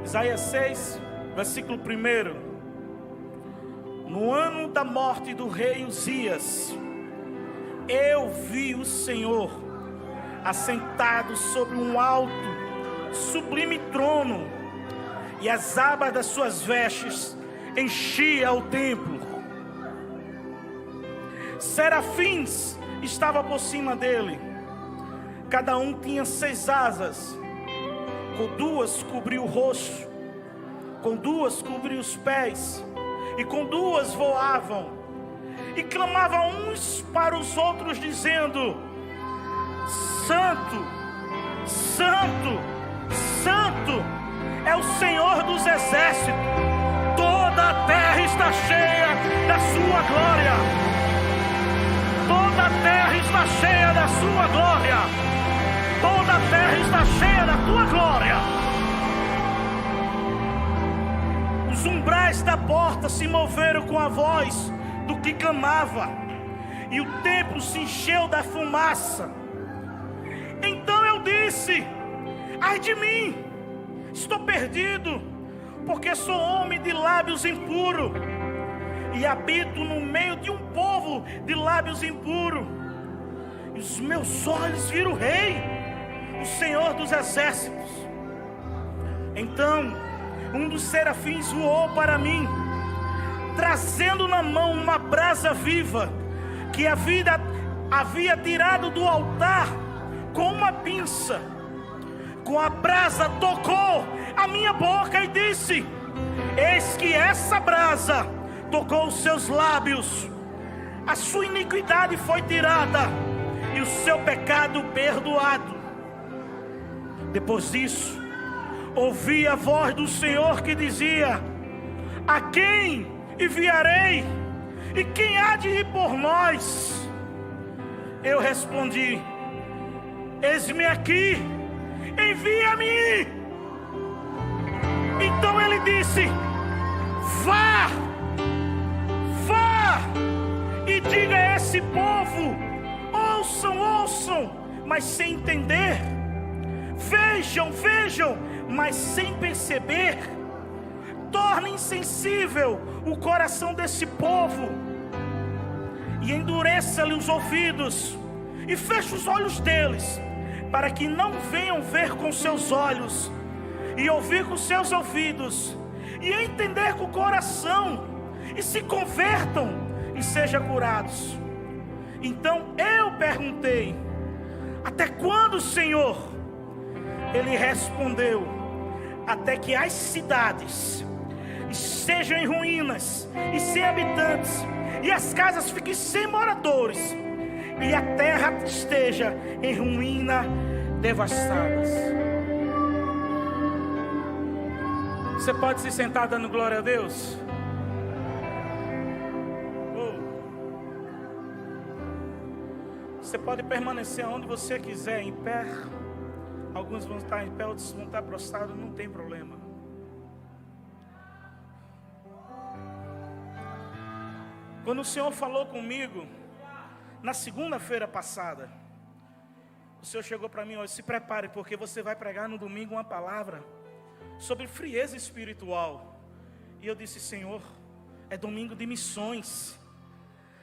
Isaías 6, versículo 1. No ano da morte do rei Uzias, eu vi o Senhor assentado sobre um alto, sublime trono, e as abas das suas vestes enchiam o templo. Serafins estavam por cima dele, cada um tinha 6 asas, com 2 cobriu o rosto, com 2 cobriu os pés, e com 2 voavam, e clamavam uns para os outros, dizendo: Santo, Santo, Santo é o Senhor dos exércitos, toda a terra está cheia da sua glória, toda a terra está cheia da sua glória, toda a terra está cheia da tua glória. Os umbrais da porta se moveram com a voz do que clamava, e o templo se encheu da fumaça. Então eu disse: ai de mim, estou perdido, porque sou homem de lábios impuros, e habito no meio de um povo de lábios impuros. E os meus olhos viram o Rei, o Senhor dos exércitos. Então um dos serafins voou para mim, trazendo na mão uma brasa viva, que havia tirado do altar com uma pinça. Com a brasa tocou a minha boca e disse: eis que essa brasa tocou os seus lábios, a sua iniquidade foi tirada e o seu pecado perdoado. Depois disso, ouvi a voz do Senhor que dizia: a quem enviarei? E quem há de ir por nós? Eu respondi: eis-me aqui, envia-me. Então ele disse: vá, vá e diga a esse povo: ouçam, mas sem entender, vejam, mas sem perceber. Torne insensível o coração desse povo, e endureça-lhe os ouvidos, e feche os olhos deles, para que não venham ver com seus olhos, e ouvir com seus ouvidos, e entender com o coração, e se convertam e sejam curados. Então eu perguntei: até quando, Senhor? Ele respondeu: até que as cidades estejam em ruínas e sem habitantes, e as casas fiquem sem moradores, e a terra esteja em ruína, devastadas. Você pode se sentar dando glória a Deus? Você pode permanecer onde você quiser, em pé. Alguns vão estar em pé, outros vão estar prostrados, não tem problema. Quando o Senhor falou comigo na segunda-feira passada, o Senhor chegou para mim: olha, se prepare, porque você vai pregar no domingo uma palavra sobre frieza espiritual. E eu disse: Senhor, é domingo de missões,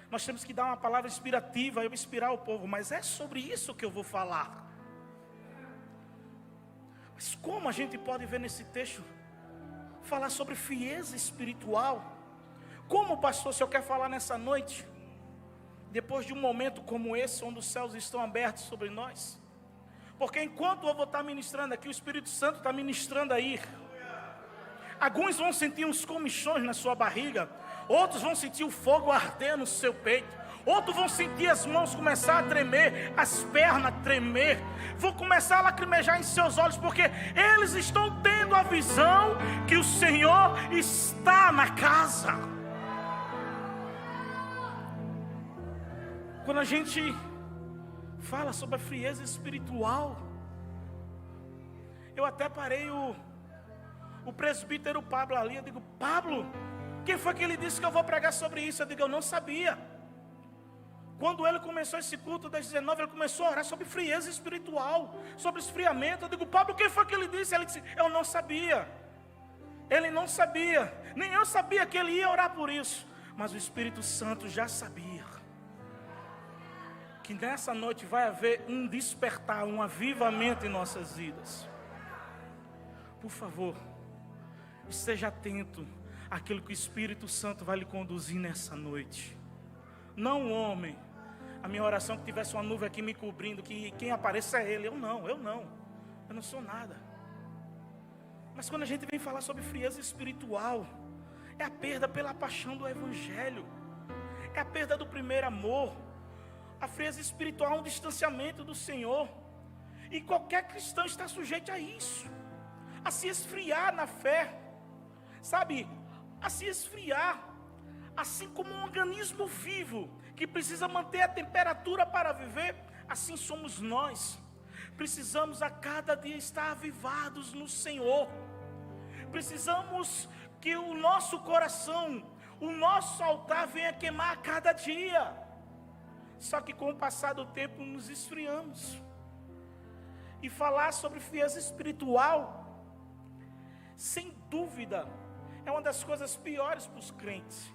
nós temos que dar uma palavra inspirativa, eu inspirar o povo, mas é sobre isso que eu vou falar. Mas como a gente pode ver nesse texto falar sobre frieza espiritual? Como, pastor, o senhor quer falar nessa noite, depois de um momento como esse, onde os céus estão abertos sobre nós? Porque enquanto eu vou estar ministrando aqui, o Espírito Santo está ministrando aí. Alguns vão sentir uns comichões na sua barriga, outros vão sentir o fogo arder no seu peito, outros vão sentir as mãos começar a tremer, as pernas tremer, vão começar a lacrimejar em seus olhos, porque eles estão tendo a visão que o Senhor está na casa. Quando a gente fala sobre a frieza espiritual, eu até parei o presbítero Pablo ali. Eu digo: Pablo, quem foi que ele disse que eu vou pregar sobre isso? Eu digo: eu não sabia. Quando ele começou esse culto das 19, ele começou a orar sobre frieza espiritual, sobre esfriamento. Eu digo: Pablo, quem foi que ele disse? Ele disse: eu não sabia. Ele não sabia, nem eu sabia que ele ia orar por isso, mas o Espírito Santo já sabia que nessa noite vai haver um despertar, um avivamento em nossas vidas. Por favor, esteja atento àquilo que o Espírito Santo vai lhe conduzir nessa noite. Não o homem. A minha oração é que tivesse uma nuvem aqui me cobrindo, que quem apareça é ele. Eu não sou nada. Mas quando a gente vem falar sobre frieza espiritual, é a perda pela paixão do Evangelho, é a perda do primeiro amor. A frieza espiritual é um distanciamento do Senhor, e qualquer cristão está sujeito a isso, a se esfriar na fé, sabe, a se esfriar, assim como um organismo vivo, que precisa manter a temperatura para viver, assim somos nós. Precisamos a cada dia estar avivados no Senhor. Precisamos que o nosso coração, o nosso altar venha queimar a cada dia. Só que com o passar do tempo nos esfriamos. E falar sobre frieza espiritual, sem dúvida, é uma das coisas piores para os crentes.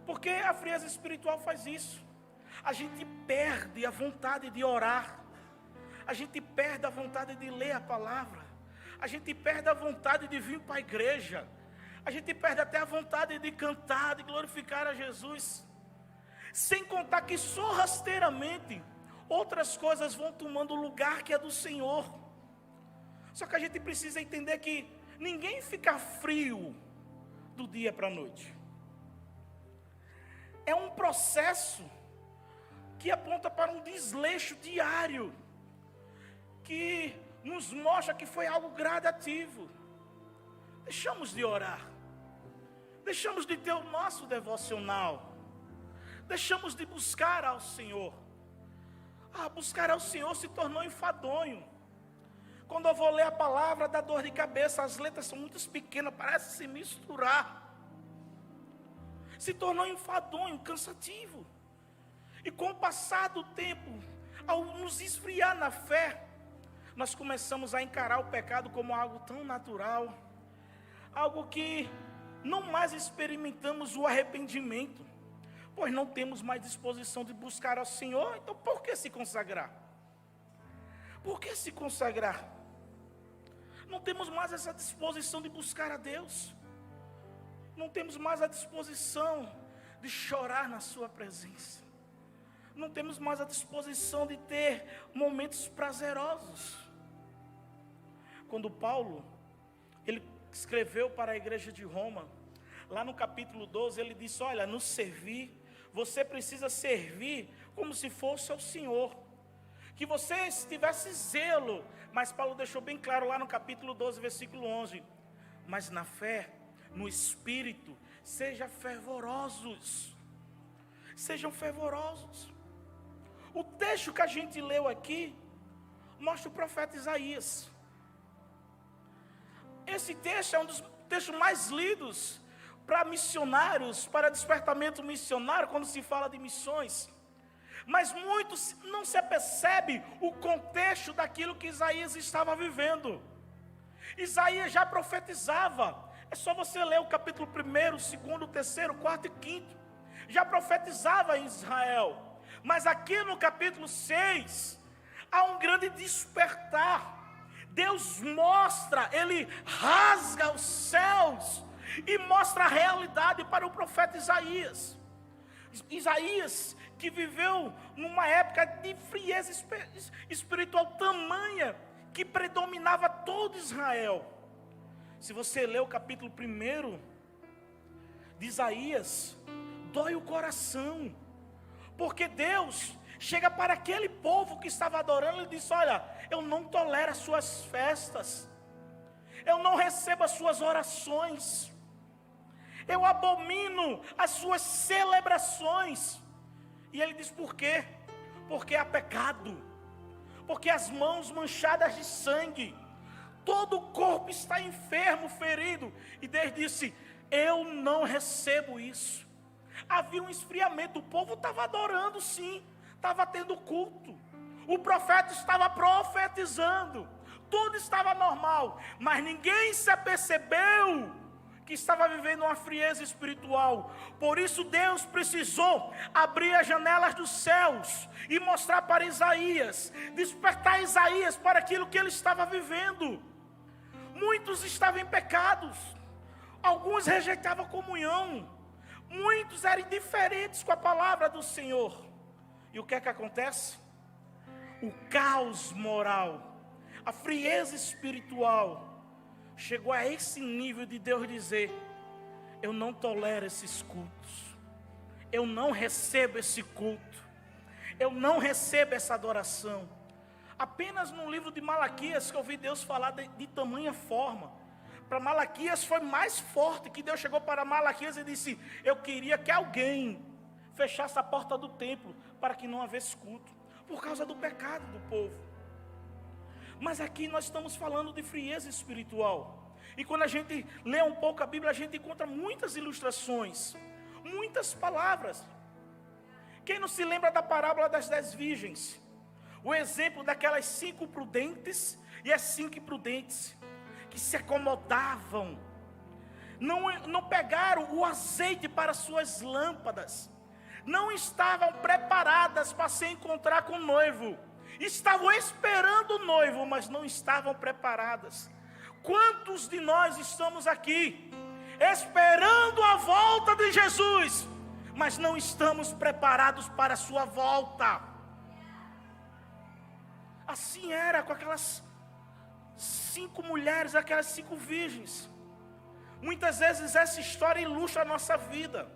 Porque a frieza espiritual faz isso. A gente perde a vontade de orar. A gente perde a vontade de ler a palavra. A gente perde a vontade de vir para a igreja. A gente perde até a vontade de cantar, de glorificar a Jesus. Sem contar que sorrateiramente outras coisas vão tomando o lugar que é do Senhor. Só que a gente precisa entender que ninguém fica frio do dia para a noite. É um processo que aponta para um desleixo diário, que nos mostra que foi algo gradativo. Deixamos de orar, deixamos de ter o nosso devocional, deixamos de buscar ao Senhor. Buscar ao Senhor se tornou enfadonho. Quando eu vou ler a palavra, dá dor de cabeça, as letras são muito pequenas, parece se misturar. Se tornou enfadonho, cansativo. E com o passar do tempo, ao nos esfriar na fé, nós começamos a encarar o pecado como algo tão natural, algo que não mais experimentamos o arrependimento, pois não temos mais disposição de buscar ao Senhor. Então por que se consagrar? Por que se consagrar? Não temos mais essa disposição de buscar a Deus, não temos mais a disposição de chorar na sua presença, não temos mais a disposição de ter momentos prazerosos. Quando Paulo, ele escreveu para a igreja de Roma, lá no capítulo 12, ele disse: olha, no servir, você precisa servir como se fosse ao Senhor, que você tivesse zelo. Mas Paulo deixou bem claro lá no capítulo 12, versículo 11, mas na fé, no Espírito, sejam fervorosos. Sejam fervorosos. O texto que a gente leu aqui mostra o profeta Isaías. Esse texto é um dos textos mais lidos para missionários, para despertamento missionário, quando se fala de missões. Mas muitos não se percebe o contexto daquilo que Isaías estava vivendo. Isaías já profetizava. É só você ler o capítulo 1, 2, 3, 4 e 5. Já profetizava em Israel. Mas aqui no capítulo 6, há um grande despertar. Deus mostra, Ele rasga os céus e mostra a realidade para o profeta Isaías. Isaías, que viveu numa época de frieza espiritual tamanha, que predominava todo Israel. Se você ler o capítulo 1 de Isaías, dói o coração, porque Deus chega para aquele povo que estava adorando e disse: olha, eu não tolero as suas festas, eu não recebo as suas orações, eu abomino as suas celebrações. E ele diz: por quê? Porque há pecado, porque as mãos manchadas de sangue, todo o corpo está enfermo, ferido. E Deus disse: eu não recebo isso. Havia um esfriamento, o povo estava adorando sim, estava tendo culto, o profeta estava profetizando, tudo estava normal, mas ninguém se apercebeu que estava vivendo uma frieza espiritual. Por isso Deus precisou abrir as janelas dos céus e mostrar para Isaías, despertar Isaías para aquilo que ele estava vivendo. Muitos estavam em pecados, alguns rejeitavam a comunhão, muitos eram indiferentes com a palavra do Senhor. E o que é que acontece? O caos moral, a frieza espiritual chegou a esse nível de Deus dizer: eu não tolero esses cultos, eu não recebo esse culto, eu não recebo essa adoração. Apenas no livro de Malaquias que eu vi Deus falar de tamanha forma. Para Malaquias foi mais forte, que Deus chegou para Malaquias e disse: eu queria que alguém fechasse a porta do templo para que não houvesse culto, por causa do pecado do povo. Mas aqui nós estamos falando de frieza espiritual. E quando a gente lê um pouco a Bíblia, a gente encontra muitas ilustrações, muitas palavras. Quem não se lembra da parábola das 10 virgens? O exemplo daquelas 5 prudentes e as 5 imprudentes, que se acomodavam, não pegaram o azeite para suas lâmpadas, não estavam preparadas para se encontrar com o noivo, estavam esperando o noivo, mas não estavam preparadas. Quantos de nós estamos aqui esperando a volta de Jesus, mas não estamos preparados para a sua volta? Assim era com aquelas 5 mulheres, aquelas 5 virgens. Muitas vezes essa história ilustra a nossa vida,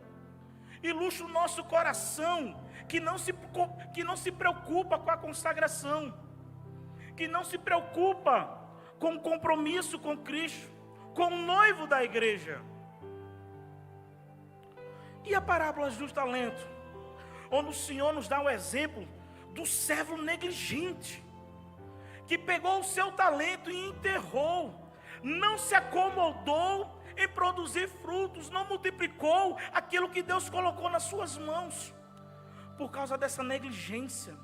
ilustra o nosso coração, que não se preocupa com a consagração, que não se preocupa com o compromisso com Cristo, com o noivo da igreja. E a parábola dos talentos, onde o Senhor nos dá o exemplo do servo negligente, que pegou o seu talento e enterrou, não se acomodou em produzir frutos, não multiplicou aquilo que Deus colocou nas suas mãos. Por causa dessa negligência,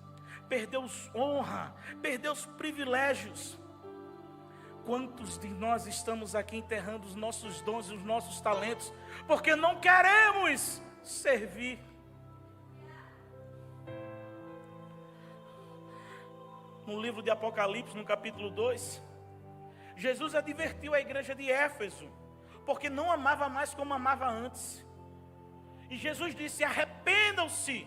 perdeu honra, perdeu os privilégios. Quantos de nós estamos aqui enterrando os nossos dons e os nossos talentos, porque não queremos servir? No livro de Apocalipse, no capítulo 2, Jesus advertiu a igreja de Éfeso, porque não amava mais como amava antes. E Jesus disse: arrependam-se,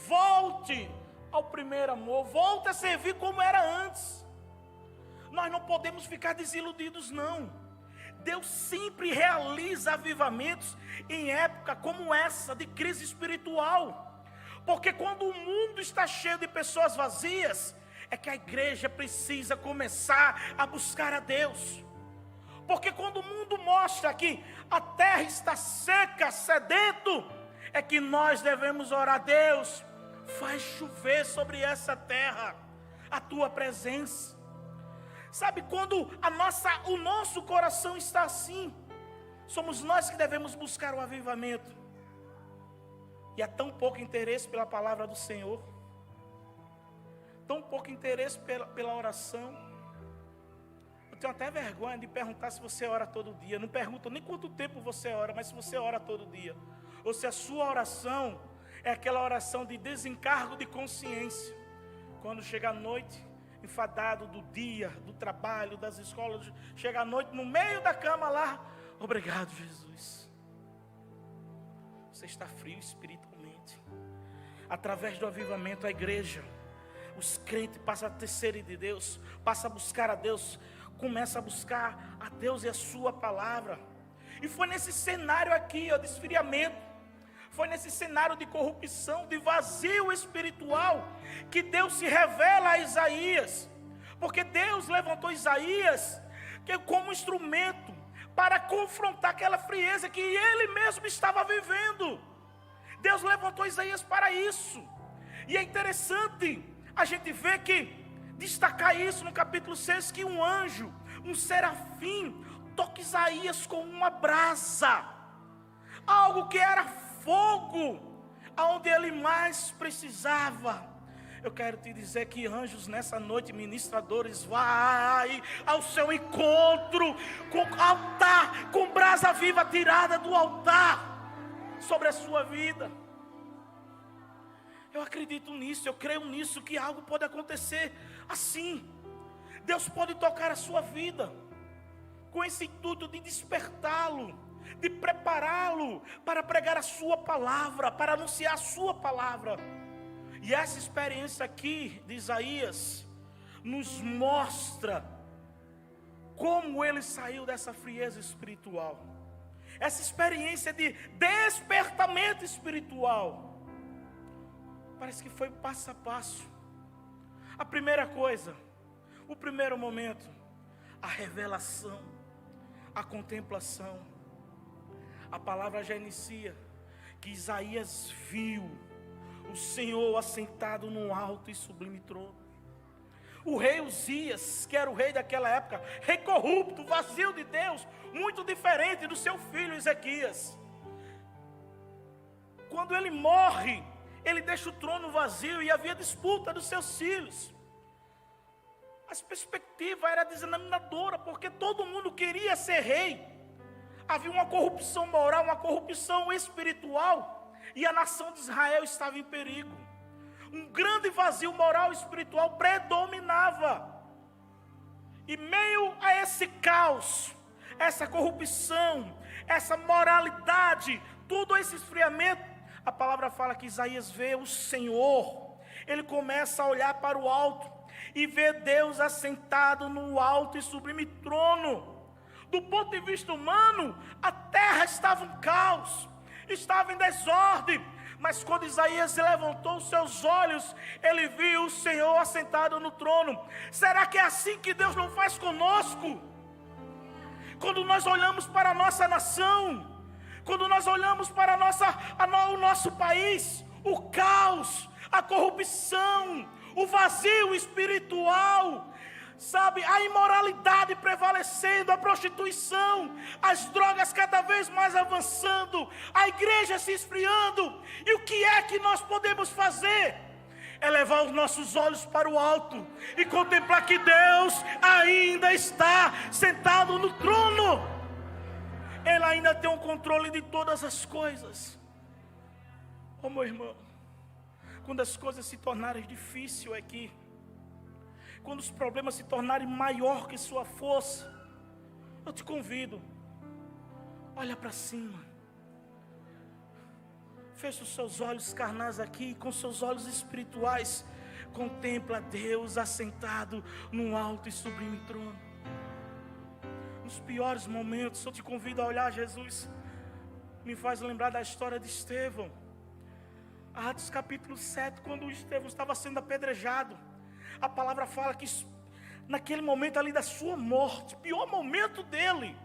volte ao primeiro amor, volte a servir como era antes. Nós não podemos ficar desiludidos, não. Deus sempre realiza avivamentos em época como essa, de crise espiritual. Porque quando o mundo está cheio de pessoas vazias, é que a igreja precisa começar a buscar a Deus. Porque quando o mundo mostra que a terra está seca, sedento, é que nós devemos orar a Deus: faz chover sobre essa terra a tua presença. Sabe, quando o nosso coração está assim, somos nós que devemos buscar o avivamento. E há tão pouco interesse pela palavra do Senhor, tão pouco interesse pela oração. Eu tenho até vergonha de perguntar se você ora todo dia. Não pergunto nem quanto tempo você ora, mas se você ora todo dia, ou se a sua oração é aquela oração de desencargo de consciência. Quando chega a noite, enfadado do dia, do trabalho, das escolas, chega à noite no meio da cama lá: obrigado, Jesus. Você está frio espiritualmente. Através do avivamento, a igreja, os crentes passam a ter sede de Deus, passam a buscar a Deus, começa a buscar a Deus e a sua palavra. E foi nesse cenário aqui, de esfriamento, foi nesse cenário de corrupção, de vazio espiritual, que Deus se revela a Isaías. Porque Deus levantou Isaías como instrumento para confrontar aquela frieza que ele mesmo estava vivendo. Deus levantou Isaías para isso. E é interessante a gente ver que, destacar isso no capítulo 6, que um anjo, um serafim, toca Isaías com uma brasa, algo que era fogo, aonde ele mais precisava. Eu quero te dizer que anjos nessa noite, ministradores, vai ao seu encontro com altar, com brasa viva tirada do altar sobre a sua vida. Eu acredito nisso, eu creio nisso, que algo pode acontecer assim. Deus pode tocar a sua vida com esse intuito de despertá-lo, de prepará-lo para pregar a sua palavra, para anunciar a sua palavra. E essa experiência aqui de Isaías nos mostra como ele saiu dessa frieza espiritual. Essa experiência de despertamento espiritual parece que foi passo a passo. A primeira coisa, o primeiro momento, a revelação, a contemplação. A palavra já inicia que Isaías viu o Senhor assentado num alto e sublime trono. O rei Uzias, que era o rei daquela época, rei corrupto, vazio de Deus, muito diferente do seu filho Ezequias. Quando ele morre, ele deixa o trono vazio e havia disputa dos seus filhos. A perspectiva era desanimadora, porque todo mundo queria ser rei. Havia uma corrupção moral, uma corrupção espiritual, e a nação de Israel estava em perigo. Um grande vazio moral e espiritual predominava. E meio a esse caos, essa corrupção, essa moralidade, todo esse esfriamento, a palavra fala que Isaías vê o Senhor. Ele começa a olhar para o alto e vê Deus assentado no alto e sublime trono. Do ponto de vista humano, a terra estava em caos, estava em desordem. Mas quando Isaías levantou os seus olhos, ele viu o Senhor assentado no trono. Será que é assim que Deus não faz conosco? Quando nós olhamos para a nossa nação, quando nós olhamos para o nosso país, o caos, a corrupção, o vazio espiritual, sabe, a imoralidade prevalecendo, a prostituição, as drogas cada vez mais avançando, a igreja se esfriando. E o que é que nós podemos fazer? É levar os nossos olhos para o alto e contemplar que Deus ainda está sentado no trono. Ele ainda tem o controle de todas as coisas. Oh, meu irmão, quando as coisas se tornarem difíceis aqui, quando os problemas se tornarem maior que sua força, eu te convido, olha para cima, fecha os seus olhos carnais aqui, com seus olhos espirituais, contempla Deus assentado num alto e sublime trono. Nos piores momentos, eu te convido a olhar Jesus. Me faz lembrar da história de Estevão, Atos capítulo 7, quando Estevão estava sendo apedrejado. A palavra fala que naquele momento ali da sua morte, pior momento dele,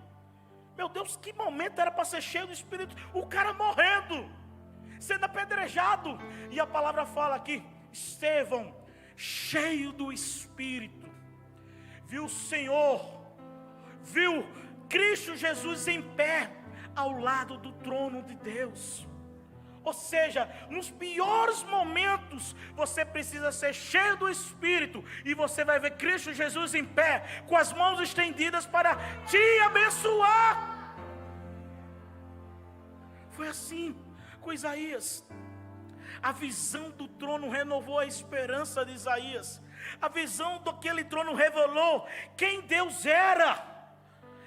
meu Deus, que momento era para ser cheio do Espírito, o cara morrendo, sendo apedrejado, e a palavra fala que Estevão, cheio do Espírito, viu o Senhor, viu Cristo Jesus em pé, ao lado do trono de Deus. Ou seja, nos piores momentos, você precisa ser cheio do Espírito, e você vai ver Cristo Jesus em pé, com as mãos estendidas para te abençoar. Foi assim com Isaías. A visão do trono renovou a esperança de Isaías. A visão daquele trono revelou quem Deus era.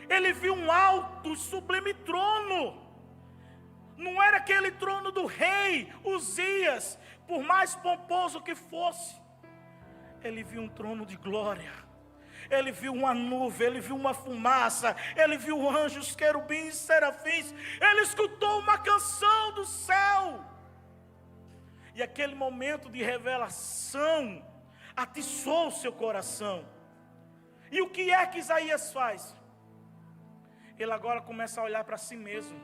Ele viu um alto, sublime trono. Não era aquele trono do rei Uzias, por mais pomposo que fosse. Ele viu um trono de glória. Ele viu uma nuvem, ele viu uma fumaça, ele viu anjos, querubins, serafins. Ele escutou uma canção do céu. E aquele momento de revelação atiçou o seu coração. E o que é que Isaías faz? Ele agora começa a olhar para si mesmo,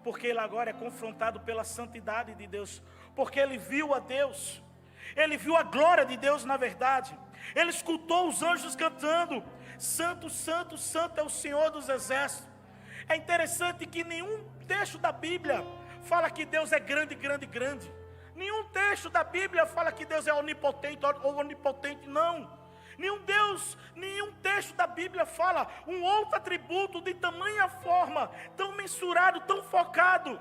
porque ele agora é confrontado pela santidade de Deus, porque ele viu a Deus, ele viu a glória de Deus na verdade, ele escutou os anjos cantando, santo, santo, santo é o Senhor dos exércitos. É interessante que nenhum texto da Bíblia fala que Deus é grande, grande, grande. Nenhum texto da Bíblia fala que Deus é onipotente ou onipotente, não. Nenhum texto da Bíblia fala um outro atributo de tamanha forma, tão mensurado, tão focado.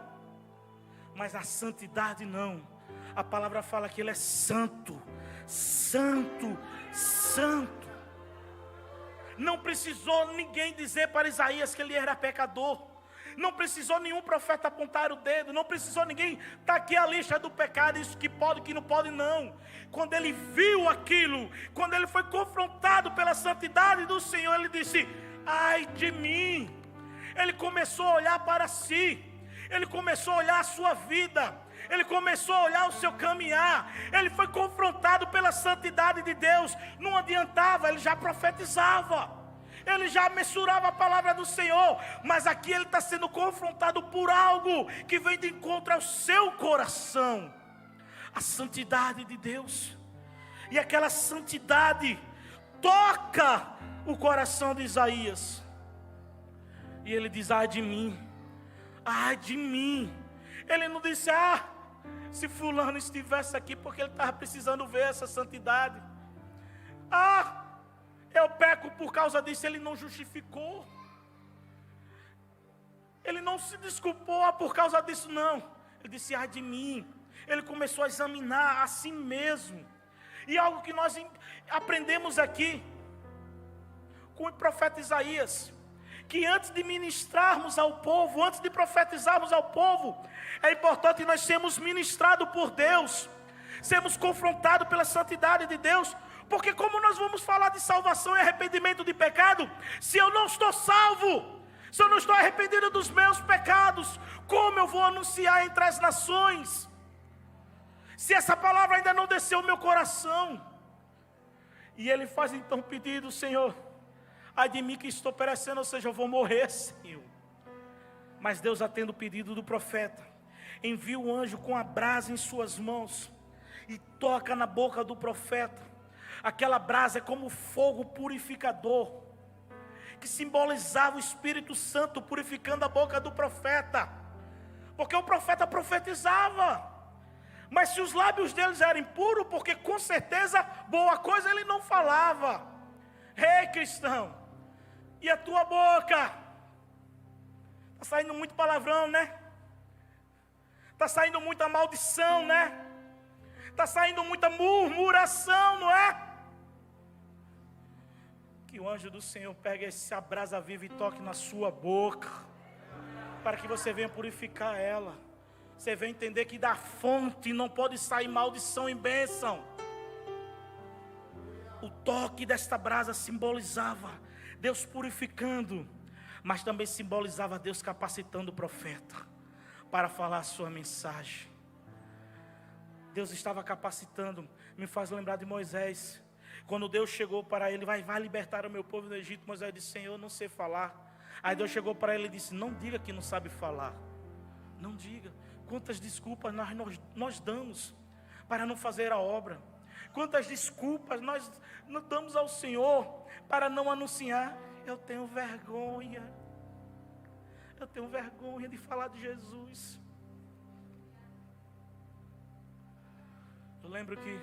Mas a santidade não. A palavra fala que Ele é santo, santo, santo. Não precisou ninguém dizer para Isaías que ele era pecador. Não precisou nenhum profeta apontar o dedo. Não precisou ninguém estar aqui a lista do pecado, isso que pode, que não pode, não. Quando ele viu aquilo, quando ele foi confrontado pela santidade do Senhor, ele disse: ai de mim. Ele começou a olhar para si. Ele começou a olhar a sua vida. Ele começou a olhar o seu caminhar. Ele foi confrontado pela santidade de Deus. Não adiantava, ele já profetizava. Ele já mensurava a palavra do Senhor. Mas aqui ele está sendo confrontado por algo que vem de encontro ao seu coração. A santidade de Deus. E aquela santidade toca o coração de Isaías. E ele diz: ai de mim. Ai de mim. Ele não disse: se fulano estivesse aqui, porque ele estava precisando ver essa santidade. Eu peco por causa disso. Ele não justificou. Ele não se desculpou por causa disso, não. Ele disse: ai de mim. Ele começou a examinar a si mesmo. E algo que nós aprendemos aqui com o profeta Isaías, que antes de ministrarmos ao povo, antes de profetizarmos ao povo, é importante nós sermos ministrados por Deus, sermos confrontados pela santidade de Deus. Porque como nós vamos falar de salvação e arrependimento de pecado, se eu não estou salvo, se eu não estou arrependido dos meus pecados, como eu vou anunciar entre as nações? Se essa palavra ainda não desceu no meu coração. E ele faz então um pedido: Senhor, ai de mim que estou perecendo, ou seja, eu vou morrer, Senhor. Mas Deus atende o pedido do profeta. Envia o anjo com a brasa em suas mãos e toca na boca do profeta. Aquela brasa é como fogo purificador, que simbolizava o Espírito Santo purificando a boca do profeta. Porque o profeta profetizava, mas se os lábios deles eram impuros, porque com certeza boa coisa ele não falava. Ei, cristão, e a tua boca? Está saindo muito palavrão, né? Está saindo muita maldição, né? Está saindo muita murmuração, não é? Que o anjo do Senhor pegue essa brasa viva e toque na sua boca, para que você venha purificar ela. Você venha entender que da fonte não pode sair maldição e bênção. O toque desta brasa simbolizava Deus purificando, mas também simbolizava Deus capacitando o profeta para falar a sua mensagem. Deus estava capacitando. Me faz lembrar de Moisés, quando Deus chegou para ele: vai libertar o meu povo do Egito. Moisés disse: Senhor, eu não sei falar. Aí Deus chegou para ele e disse: não diga que não sabe falar. Não diga. Quantas desculpas nós damos para não fazer a obra. Quantas desculpas nós damos ao Senhor para não anunciar. Eu tenho vergonha. Eu tenho vergonha de falar de Jesus. Eu lembro que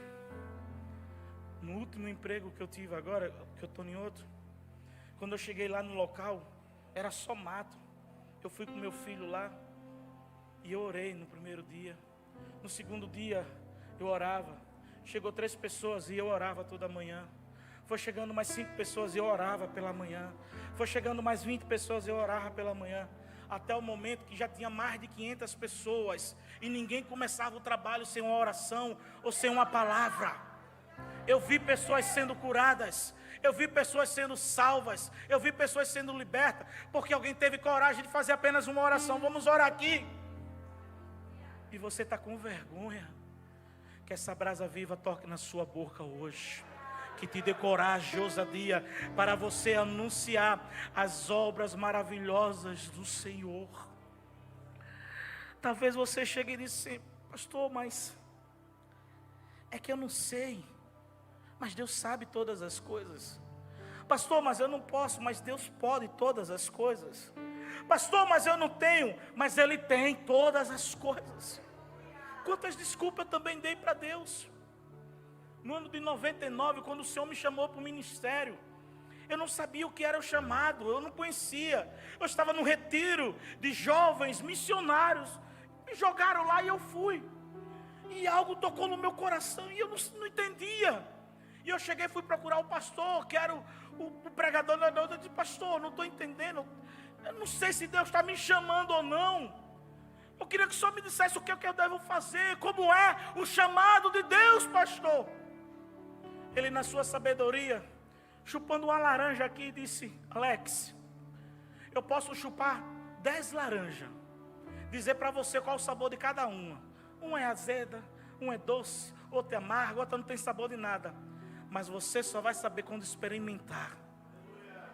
no último emprego que eu tive agora, que eu estou em outro, quando eu cheguei lá no local, era só mato. Eu fui com meu filho lá e eu orei no primeiro dia. No segundo dia eu orava. Chegou 3 pessoas e eu orava toda manhã. Foi chegando mais 5 pessoas e eu orava pela manhã. Foi chegando mais 20 pessoas e eu orava pela manhã. Até o momento que já tinha mais de 500 pessoas e ninguém começava o trabalho sem uma oração ou sem uma palavra. Eu vi pessoas sendo curadas, eu vi pessoas sendo salvas, eu vi pessoas sendo libertas, porque alguém teve coragem de fazer apenas uma oração. Vamos orar aqui. E você está com vergonha. Que essa brasa viva toque na sua boca hoje, que te dê coragem, ousadia, para você anunciar as obras maravilhosas do Senhor. Talvez você chegue e diga assim: pastor, mas é que eu não sei. Mas Deus sabe todas as coisas. Pastor, mas eu não posso, mas Deus pode todas as coisas. Pastor, mas eu não tenho, mas Ele tem todas as coisas. quantas desculpas eu também dei para Deus. No ano de 99, quando o Senhor me chamou para o ministério, eu não sabia o que era o chamado, eu não conhecia. Eu estava num retiro de jovens missionários, me jogaram lá e eu fui. E algo tocou no meu coração e eu não entendia. E eu cheguei e fui procurar o pastor, que era o pregador. Eu disse: pastor, não estou entendendo. Eu não sei se Deus está me chamando ou não. Eu queria que o senhor me dissesse o que eu devo fazer. Como é o chamado de Deus, pastor? Ele, na sua sabedoria, chupando uma laranja aqui, disse: Alex, eu posso chupar 10 laranjas, dizer para você qual o sabor de cada uma. Uma é azeda, uma é doce, outra é amarga, outra não tem sabor de nada. Mas você só vai saber quando experimentar.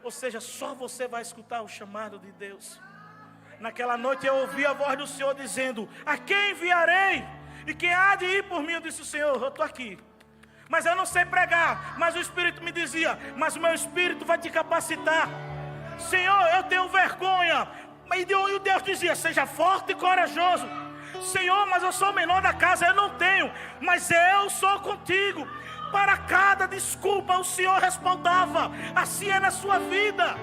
Ou seja, só você vai escutar o chamado de Deus. Naquela noite eu ouvi a voz do Senhor dizendo: a quem enviarei? E quem há de ir por mim? Eu disse: Senhor, eu estou aqui, mas eu não sei pregar. Mas o Espírito me dizia: mas o meu Espírito vai te capacitar. Senhor, eu tenho vergonha. E Deus dizia: seja forte e corajoso. Senhor, mas eu sou o menor da casa. Eu não tenho, mas eu sou contigo. Para cada desculpa o Senhor respaldava. Assim é na sua vida.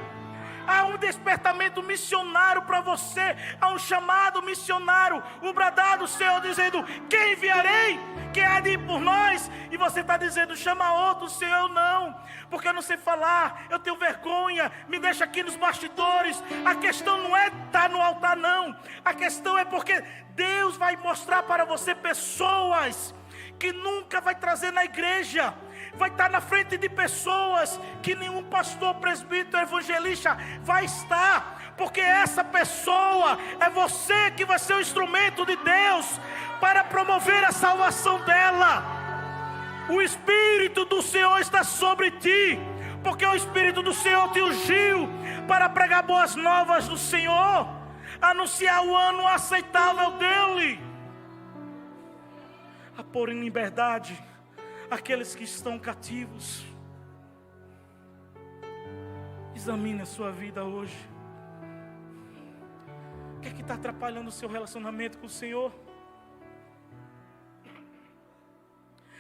Há um despertamento missionário para você. Há um chamado missionário. O bradar do Senhor dizendo: quem enviarei? Quem há de ir por nós? E você está dizendo: chama outro. Senhor, eu não, porque eu não sei falar, eu tenho vergonha, me deixa aqui nos bastidores. A questão não é estar no altar, não. A questão é porque Deus vai mostrar para você pessoas que nunca vai trazer na igreja. Vai estar na frente de pessoas que nenhum pastor, presbítero, evangelista vai estar. Porque essa pessoa é você que vai ser o instrumento de Deus para promover a salvação dela. O Espírito do Senhor está sobre ti, porque o Espírito do Senhor te ungiu para pregar boas novas do Senhor, anunciar o ano aceitável dele, a pôr em liberdade aqueles que estão cativos. Examine a sua vida hoje. O que é que está atrapalhando o seu relacionamento com o Senhor?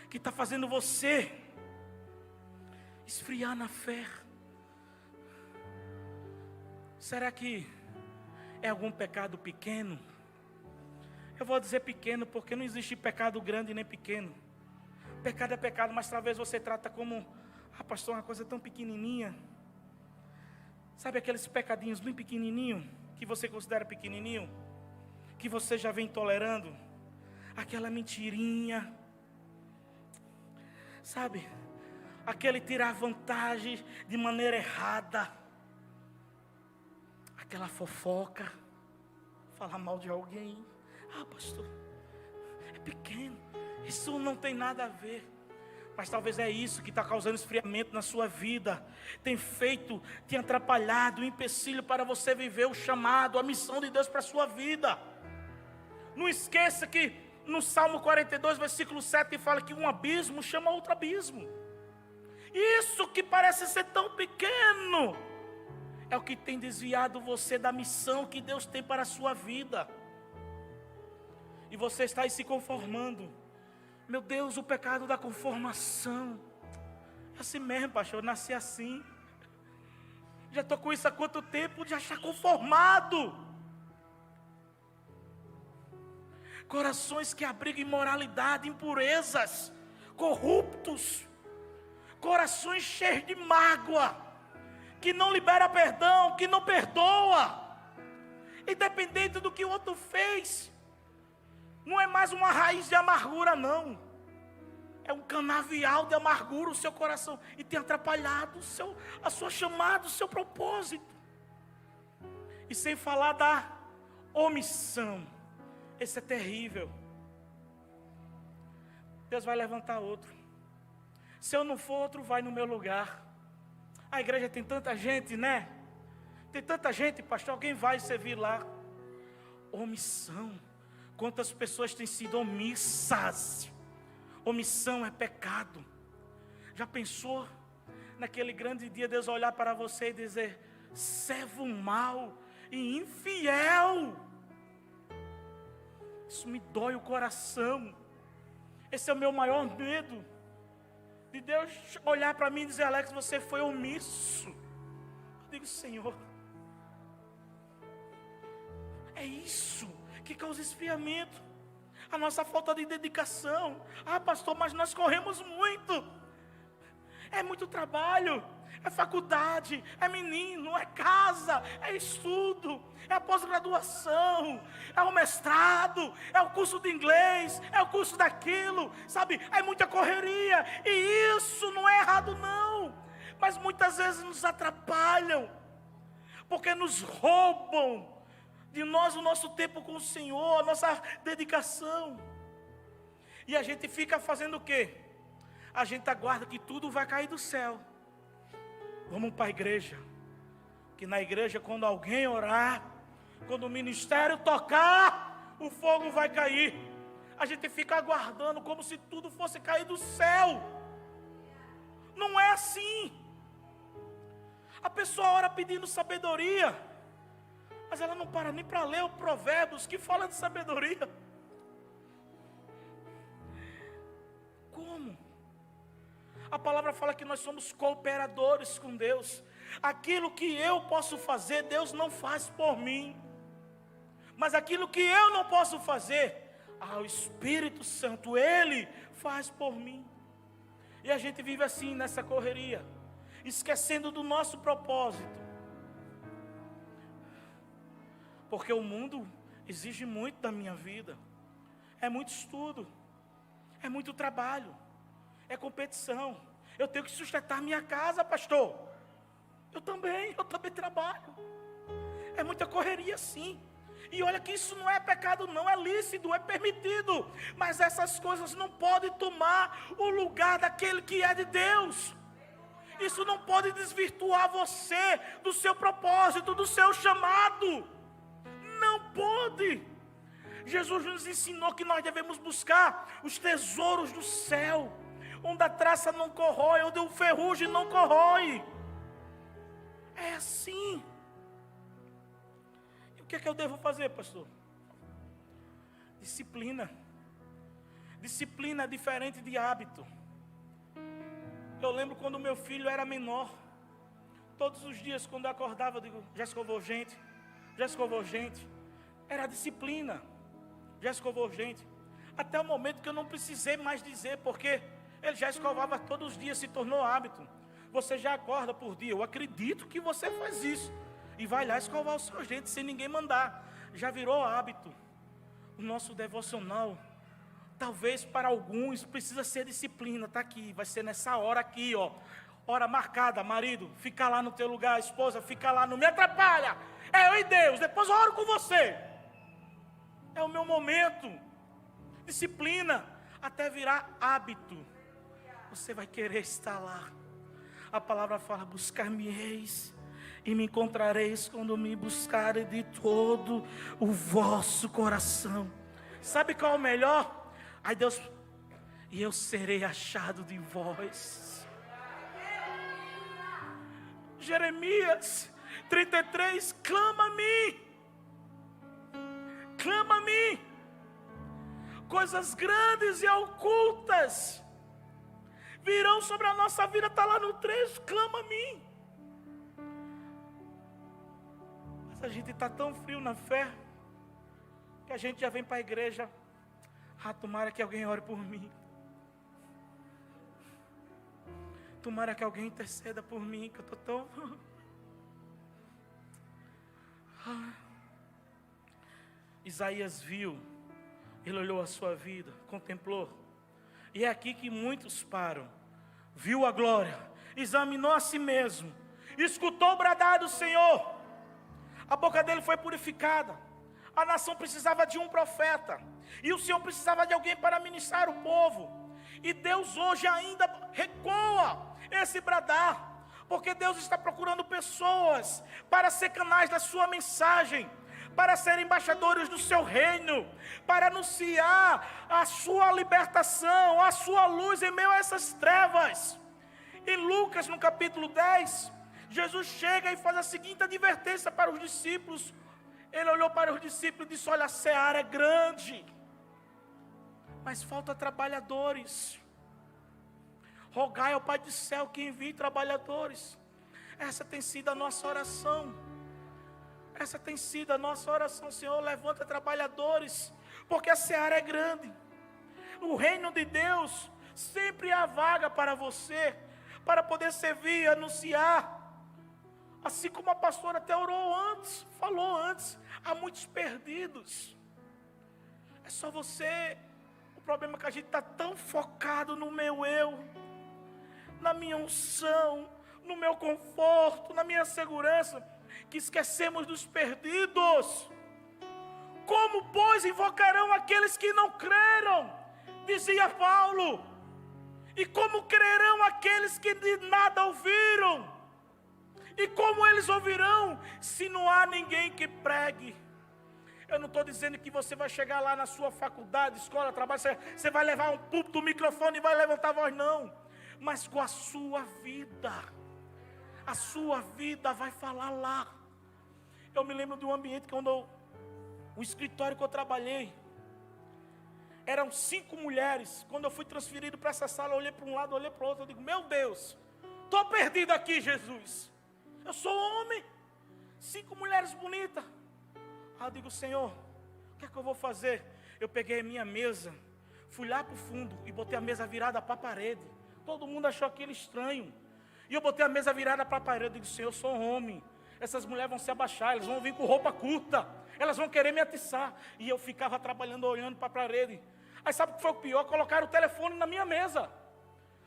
O que está fazendo você esfriar na fé? Será que é algum pecado pequeno? Eu vou dizer pequeno porque não existe pecado grande nem pequeno. Pecado é pecado, mas talvez você trata como: ah, pastor, uma coisa tão pequenininha. Sabe aqueles pecadinhos bem pequenininho, que você considera pequenininho, que você já vem tolerando? Aquela mentirinha, sabe? Aquele tirar vantagem de maneira errada. Aquela fofoca, falar mal de alguém. Ah, pastor, é pequeno, isso não tem nada a ver. Mas talvez é isso que está causando esfriamento na sua vida. Tem atrapalhado, um empecilho para você viver o chamado, a missão de Deus para a sua vida. Não esqueça que no Salmo 42, versículo 7, fala que um abismo chama outro abismo. Isso que parece ser tão pequeno é o que tem desviado você da missão que Deus tem para a sua vida. E você está aí se conformando. Meu Deus, o pecado da conformação. É assim mesmo, pastor, eu nasci assim. Já estou com isso há quanto tempo? Já está conformado. Corações que abrigam imoralidade, impurezas, corruptos. Corações cheios de mágoa, que não libera perdão, que não perdoa. Independente do que o outro fez. Não é mais uma raiz de amargura, não. É um canavial de amargura o seu coração. E tem atrapalhado a sua chamada, o seu propósito. E sem falar da omissão. Esse é terrível. Deus vai levantar outro. Se eu não for, outro vai no meu lugar. A igreja tem tanta gente, né? Tem tanta gente, pastor, alguém vai servir lá. Omissão. Quantas pessoas têm sido omissas? Omissão é pecado. Já pensou naquele grande dia Deus olhar para você e dizer: servo mau e infiel? Isso me dói o coração. Esse é o meu maior medo. De Deus olhar para mim e dizer: Alex, você foi omisso. Eu digo: Senhor, é isso que causa esfriamento. A nossa falta de dedicação. Ah, pastor, mas nós corremos muito. É muito trabalho. É faculdade, é menino, é casa, é estudo, é a pós-graduação, é o mestrado, é o curso de inglês, é o curso daquilo, sabe? É muita correria, e isso não é errado não, mas muitas vezes nos atrapalham, porque nos roubam de nós o nosso tempo com o Senhor, a nossa dedicação, e a gente fica fazendo o quê? A gente aguarda que tudo vai cair do céu. Vamos para a igreja, que na igreja, quando alguém orar, quando o ministério tocar, o fogo vai cair. A gente fica aguardando como se tudo fosse cair do céu. Não é assim. A pessoa ora pedindo sabedoria, mas ela não para nem para ler o Provérbios que fala de sabedoria. Como? A palavra fala que nós somos cooperadores com Deus. Aquilo que eu posso fazer, Deus não faz por mim. Mas aquilo que eu não posso fazer, o Espírito Santo, Ele faz por mim. E a gente vive assim nessa correria, esquecendo do nosso propósito. Porque o mundo exige muito da minha vida. É muito estudo, é muito trabalho, é competição. Eu tenho que sustentar minha casa, pastor. Eu também trabalho. É muita correria, sim. E olha que isso não é pecado não, é lícito, é permitido. Mas essas coisas não podem tomar o lugar daquele que é de Deus. Isso não pode desvirtuar você do seu propósito, do seu chamado. Não pode. Jesus nos ensinou que nós devemos buscar os tesouros do céu, onde a traça não corrói, onde o ferrugem não corrói. É assim. E o que é que eu devo fazer, pastor? Disciplina. Disciplina é diferente de hábito. Eu lembro quando meu filho era menor. Todos os dias quando eu acordava, eu digo: já escovou gente? Já escovou gente? Era disciplina. Já escovou gente? Até o momento que eu não precisei mais dizer, porque ele já escovava todos os dias, se tornou hábito. Você já acorda por dia, eu acredito que você faz isso, e vai lá escovar o seu dente sem ninguém mandar. Já virou hábito. O nosso devocional, talvez para alguns, precisa ser disciplina. Está aqui, vai ser nessa hora aqui, ó. Hora marcada, marido, fica lá no teu lugar, esposa, fica lá, não me atrapalha. É eu e Deus, depois eu oro com você. É o meu momento. Disciplina, até virar hábito. Você vai querer estar lá. A palavra fala: buscar-me-eis e me encontrareis quando me buscarem de todo o vosso coração. Sabe qual é o melhor? Aí Deus: e eu serei achado de vós. Jeremias 33, clama-me. Clama-me. Coisas grandes e ocultas virão sobre a nossa vida. Está lá no 3, clama-me. Mas a gente está tão frio na fé, que a gente já vem para a igreja: tomara que alguém ore por mim. Tomara que alguém interceda por mim, que eu estou tão... Isaías viu, ele olhou a sua vida, contemplou, e é aqui que muitos param. Viu a glória, examinou a si mesmo, escutou o bradar do Senhor, a boca dele foi purificada. A nação precisava de um profeta, e o Senhor precisava de alguém para ministrar o povo. E Deus hoje ainda recoa esse bradar, porque Deus está procurando pessoas para ser canais da sua mensagem, para serem embaixadores do seu reino, para anunciar a sua libertação, a sua luz em meio a essas trevas. Em Lucas, no capítulo 10, Jesus chega e faz a seguinte advertência para os discípulos. Ele olhou para os discípulos e disse: olha, a seara é grande, mas falta trabalhadores. Rogai ao Pai do céu que envie trabalhadores. Essa tem sido a nossa oração. Essa tem sido a nossa oração. Senhor, levanta trabalhadores, porque a seara é grande. No reino de Deus, sempre há vaga para você, para poder servir, anunciar. Assim como a pastora até orou antes, falou antes, há muitos perdidos. É só você. O problema é que a gente está tão focado no meu eu, na minha unção, no meu conforto, na minha segurança, que esquecemos dos perdidos. Como, pois, invocarão aqueles que não creram? Dizia Paulo. E como crerão aqueles que de nada ouviram? E como eles ouvirão, se não há ninguém que pregue? Eu não estou dizendo que você vai chegar lá na sua faculdade, escola, trabalho, você vai levar um púlpito, um microfone e vai levantar a voz, não. Mas com a sua vida vai falar lá. Eu me lembro de um ambiente quando o escritório que eu trabalhei, eram 5 mulheres. Quando eu fui transferido para essa sala, eu olhei para um lado, olhei para o outro, eu digo, meu Deus, estou perdido aqui, Jesus. Eu sou homem, 5 mulheres bonitas. Aí eu digo, Senhor, o que é que eu vou fazer? Eu peguei a minha mesa, fui lá para o fundo e botei a mesa virada para a parede. Todo mundo achou aquilo estranho. E eu botei a mesa virada para a parede. Eu digo, Senhor, eu sou homem. Essas mulheres vão se abaixar, elas vão vir com roupa curta, elas vão querer me atiçar. E eu ficava trabalhando, olhando para a parede. Aí sabe o que foi o pior? Colocaram o telefone na minha mesa.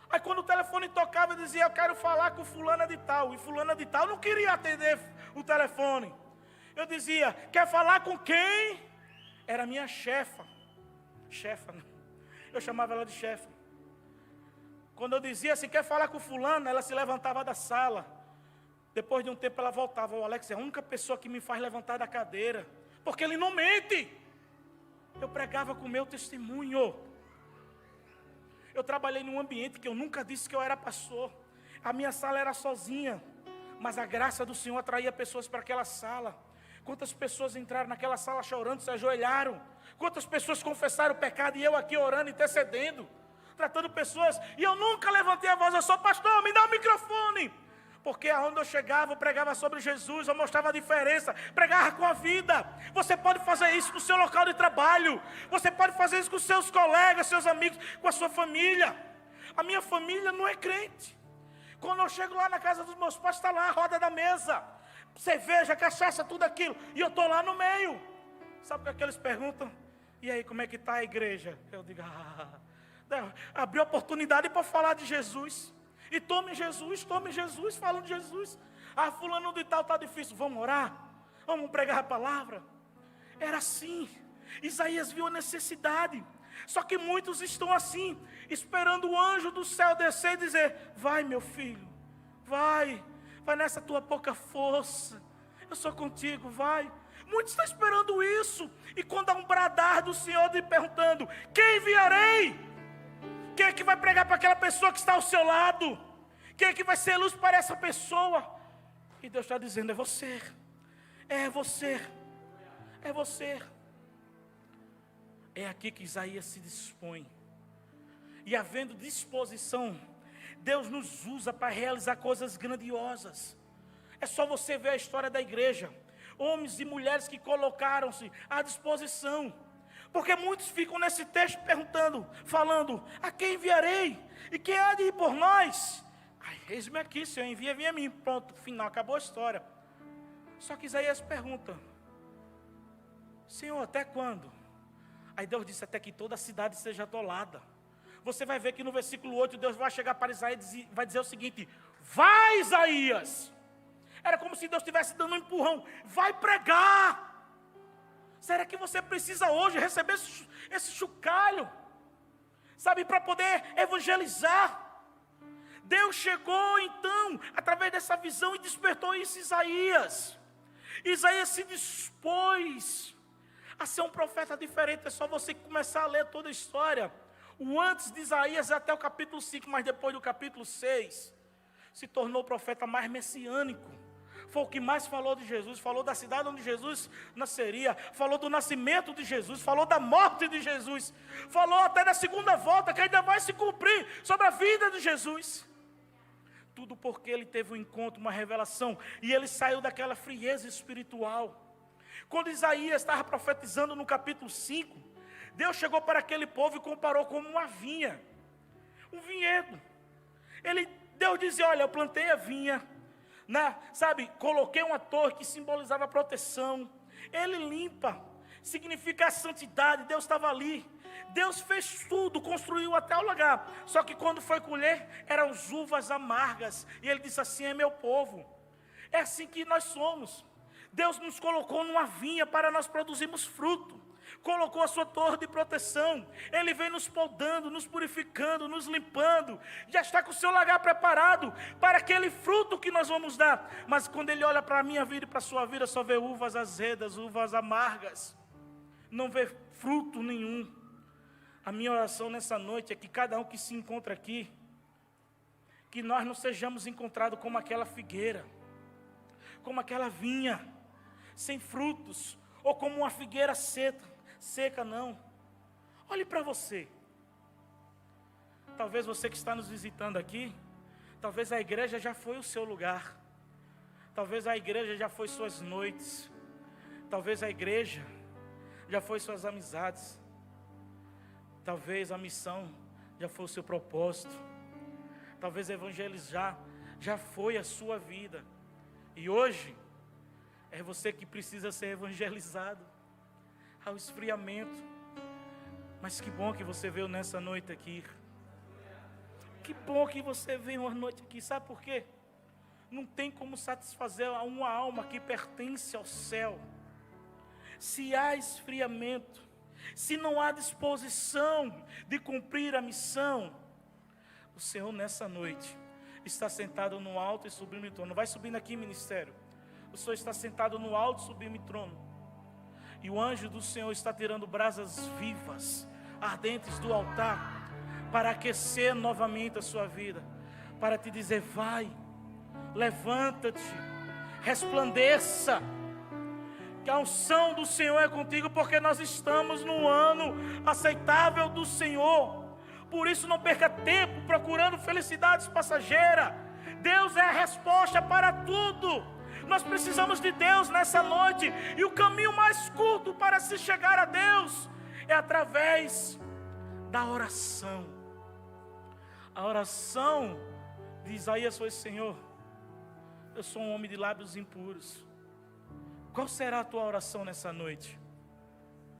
Aí quando o telefone tocava, eu dizia, eu quero falar com fulana de tal. E fulana de tal não queria atender o telefone. Eu dizia, quer falar com quem? Era a minha chefa. Chefa, né? Eu chamava ela de chefa. Quando eu dizia assim, quer falar com fulana, ela se levantava da sala. Depois de um tempo ela voltava. O Alex é a única pessoa que me faz levantar da cadeira, porque ele não mente. Eu pregava com o meu testemunho. Eu trabalhei num ambiente que eu nunca disse que eu era pastor. A minha sala era sozinha, mas a graça do Senhor atraía pessoas para aquela sala. Quantas pessoas entraram naquela sala chorando, se ajoelharam? Quantas pessoas confessaram o pecado e eu aqui orando, intercedendo, tratando pessoas? E eu nunca levantei a voz, eu sou pastor, me dá o microfone. Porque aonde eu chegava, eu pregava sobre Jesus, eu mostrava a diferença, pregava com a vida. Você pode fazer isso no seu local de trabalho, você pode fazer isso com seus colegas, seus amigos, com a sua família. A minha família não é crente. Quando eu chego lá na casa dos meus pais, está lá a roda da mesa, cerveja, cachaça, tudo aquilo, e eu estou lá no meio. Sabe o que eles perguntam? E aí, como é que está a igreja? Eu digo, abri oportunidade para falar de Jesus. E tome Jesus, falando de Jesus. Fulano de tal está difícil, vamos orar? Vamos pregar a palavra? Era assim. Isaías viu a necessidade. Só que muitos estão assim, esperando o anjo do céu descer e dizer, vai meu filho, vai nessa tua pouca força, eu sou contigo, vai. Muitos estão esperando isso. E quando há um bradar do Senhor lhe perguntando, quem enviarei? Quem é que vai pregar para aquela pessoa que está ao seu lado? Quem é que vai ser luz para essa pessoa? E Deus está dizendo, é você. É você. É você. É aqui que Isaías se dispõe. E havendo disposição, Deus nos usa para realizar coisas grandiosas. É só você ver a história da igreja. Homens e mulheres que colocaram-se à disposição. Porque muitos ficam nesse texto perguntando, falando, a quem enviarei? E quem há de ir por nós? Eis-me aqui, Senhor, envia a mim. Pronto, final, acabou a história. Só que Isaías pergunta, Senhor, até quando? Aí Deus disse, até que toda a cidade seja atolada. Você vai ver que no versículo 8, Deus vai chegar para Isaías e vai dizer o seguinte, vai Isaías. Era como se Deus estivesse dando um empurrão, vai pregar. Será que você precisa hoje receber esse chocalho? Sabe, para poder evangelizar. Deus chegou então, através dessa visão, e despertou isso em Isaías. Isaías se dispôs a ser um profeta diferente. É só você começar a ler toda a história. O antes de Isaías até o capítulo 5, mas depois do capítulo 6, se tornou o profeta mais messiânico. foi o que mais falou de Jesus, falou da cidade onde Jesus nasceria, falou do nascimento de Jesus, falou da morte de Jesus, falou até da segunda volta, que ainda vai se cumprir sobre a vida de Jesus. Tudo porque ele teve um encontro, uma revelação, e ele saiu daquela frieza espiritual. Quando Isaías estava profetizando no capítulo 5, Deus chegou para aquele povo e comparou como uma vinha, um vinhedo. Deus dizia, olha, eu plantei a vinha, coloquei uma torre que simbolizava a proteção. Ele limpa, significa a santidade. Deus estava ali, Deus fez tudo, construiu até o lugar. Só que quando foi colher, eram as uvas amargas. E ele disse assim, é meu povo. É assim que nós somos. Deus nos colocou numa vinha para nós produzirmos fruto. Colocou a sua torre de proteção. Ele vem nos podando, nos purificando, nos limpando. Já está com o seu lagar preparado para aquele fruto que nós vamos dar. Mas quando ele olha para a minha vida e para a sua vida, só vê uvas azedas, uvas amargas. Não vê fruto nenhum. A minha oração nessa noite é que cada um que se encontra aqui, que nós não sejamos encontrados como aquela figueira, como aquela vinha, sem frutos, ou como uma figueira seca, não. Olhe para você. Talvez você que está nos visitando aqui, talvez a igreja já foi o seu lugar. Talvez a igreja já foi suas noites. Talvez a igreja já foi suas amizades. Talvez a missão já foi o seu propósito. Talvez evangelizar já foi a sua vida. E hoje é você que precisa ser evangelizado. Ao esfriamento. Mas que bom que você veio nessa noite aqui. Que bom que você veio uma noite aqui. Sabe por quê? Não tem como satisfazer uma alma que pertence ao céu. Se há esfriamento, se não há disposição de cumprir a missão, o Senhor nessa noite está sentado no alto e sublime trono. Vai subindo aqui, ministério. O Senhor está sentado no alto e sublime trono. E o anjo do Senhor está tirando brasas vivas, ardentes do altar, para aquecer novamente a sua vida, para te dizer, vai, levanta-te, resplandeça, que a unção do Senhor é contigo, porque nós estamos no ano aceitável do Senhor. Por isso não perca tempo procurando felicidades passageiras. Deus é a resposta para tudo. Nós precisamos de Deus nessa noite. E o caminho mais curto para se chegar a Deus é através da oração. A oração de Isaías foi, Senhor, eu sou um homem de lábios impuros. Qual será a tua oração nessa noite?